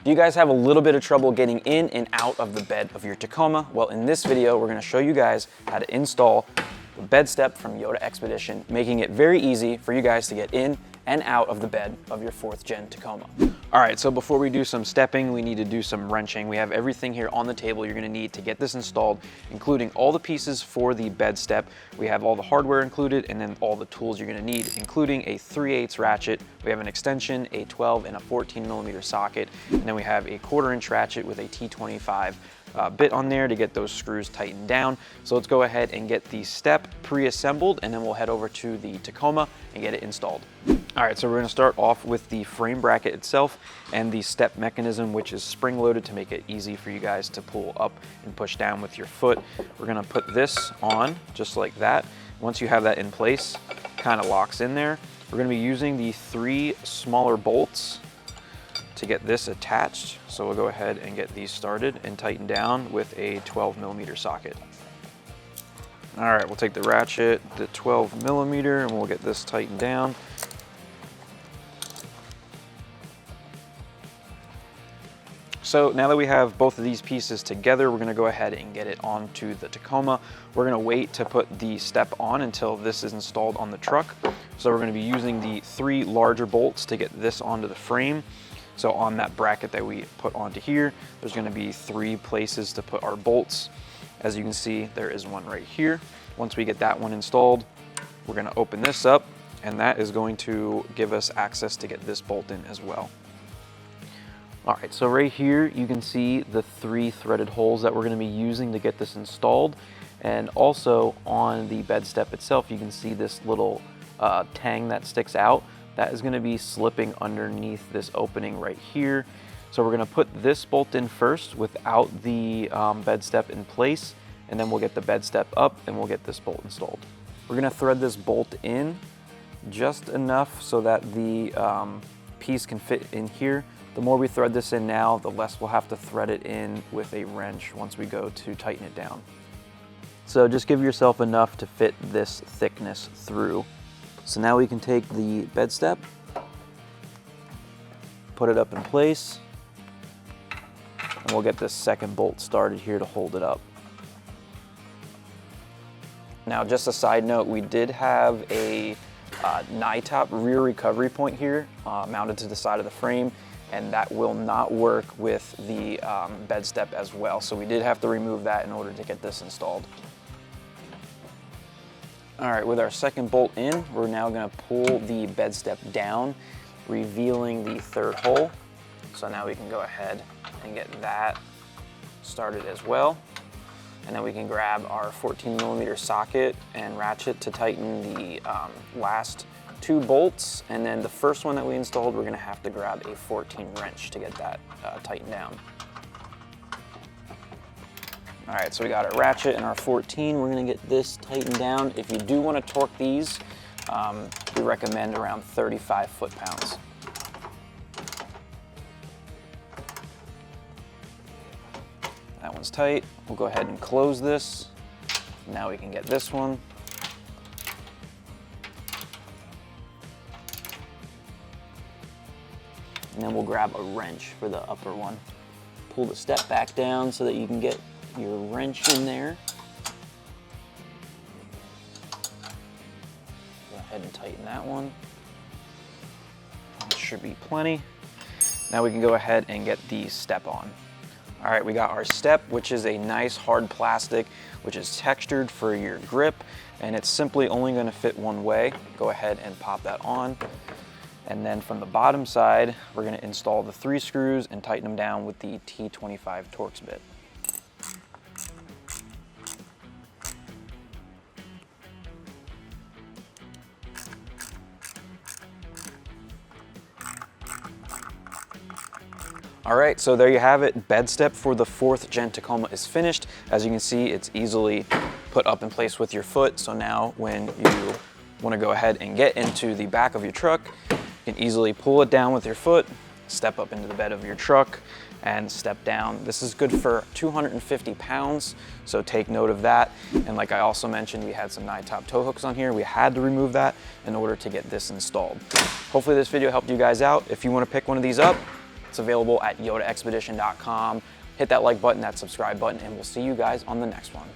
Do you guys have a little bit of trouble getting in and out of the bed of your Tacoma? Well, in this video, we're gonna show you guys how to install the bed step from Yota Xpedition, making it very easy for you guys to get in and out of the bed of your 4th gen Tacoma. All right, so before we do some stepping, we need to do some wrenching. We have everything here on the table you're gonna need to get this installed, including all the pieces for the bed step. We have all the hardware included, and then all the tools you're gonna need, including a 3/8 ratchet. We have an extension, a 12 and a 14mm socket, and then we have a 1/4" ratchet with a T25 bit on there to get those screws tightened down. So let's go ahead and get the step pre-assembled, and then we'll head over to the Tacoma and get it installed. All right, so we're gonna start off with the frame bracket itself and the step mechanism, which is spring-loaded to make it easy for you guys to pull up and push down with your foot. We're gonna put this on just like that. Once you have that in place, kind of locks in there. We're gonna be using the 3 smaller bolts to get this attached. So we'll go ahead and get these started and tighten down with a 12mm socket. All right, we'll take the ratchet, the 12mm, and we'll get this tightened down. So now that we have both of these pieces together, we're gonna go ahead and get it onto the Tacoma. We're gonna wait to put the step on until this is installed on the truck. So we're gonna be using the 3 larger bolts to get this onto the frame. So on that bracket that we put onto here, there's gonna be 3 places to put our bolts. As you can see, there is one right here. Once we get that one installed, we're gonna open this up, and that is going to give us access to get this bolt in as well. All right, so right here, you can see the 3 threaded holes that we're gonna be using to get this installed. And also on the bed step itself, you can see this little tang that sticks out. That is gonna be slipping underneath this opening right here. So we're gonna put this bolt in first without the bed step in place, and then we'll get the bed step up and we'll get this bolt installed. We're gonna thread this bolt in just enough so that the piece can fit in here. The more we thread this in now, the less we'll have to thread it in with a wrench once we go to tighten it down. So just give yourself enough to fit this thickness through. So now we can take the bed step, put it up in place, and we'll get this second bolt started here to hold it up. Now, just a side note, we did have a NITOP rear recovery point here mounted to the side of the frame, and that will not work with the bed step as well. So we did have to remove that in order to get this installed. All right, with our second bolt in, we're now gonna pull the bed step down, revealing the 3rd hole. So now we can go ahead and get that started as well. And then we can grab our 14mm socket and ratchet to tighten the last 2 bolts. And then the first one that we installed, we're gonna have to grab a 14 wrench to get that tightened down. All right, so we got our ratchet and our 14. We're gonna get this tightened down. If you do wanna torque these, we recommend around 35 foot-pounds. That one's tight. We'll go ahead and close this. Now we can get this one. And then we'll grab a wrench for the upper one. Pull the step back down so that you can get your wrench in there. Go ahead and tighten that one. That should be plenty. Now we can go ahead and get the step on. All right, we got our step, which is a nice hard plastic, which is textured for your grip, and it's simply only gonna fit one way. Go ahead and pop that on. And then from the bottom side, we're gonna install the 3 screws and tighten them down with the T25 Torx bit. All right, so there you have it. Bed step for the 4th gen Tacoma is finished. As you can see, it's easily put up in place with your foot. So now when you wanna go ahead and get into the back of your truck, you can easily pull it down with your foot, step up into the bed of your truck, and step down. This is good for 250 pounds, so take note of that. And like I also mentioned, we had some NITOP tow hooks on here. We had to remove that in order to get this installed. Hopefully this video helped you guys out. If you want to pick one of these up, It's available at yotaxpedition.com. Hit that like button, that subscribe button, and we'll see you guys on the next one.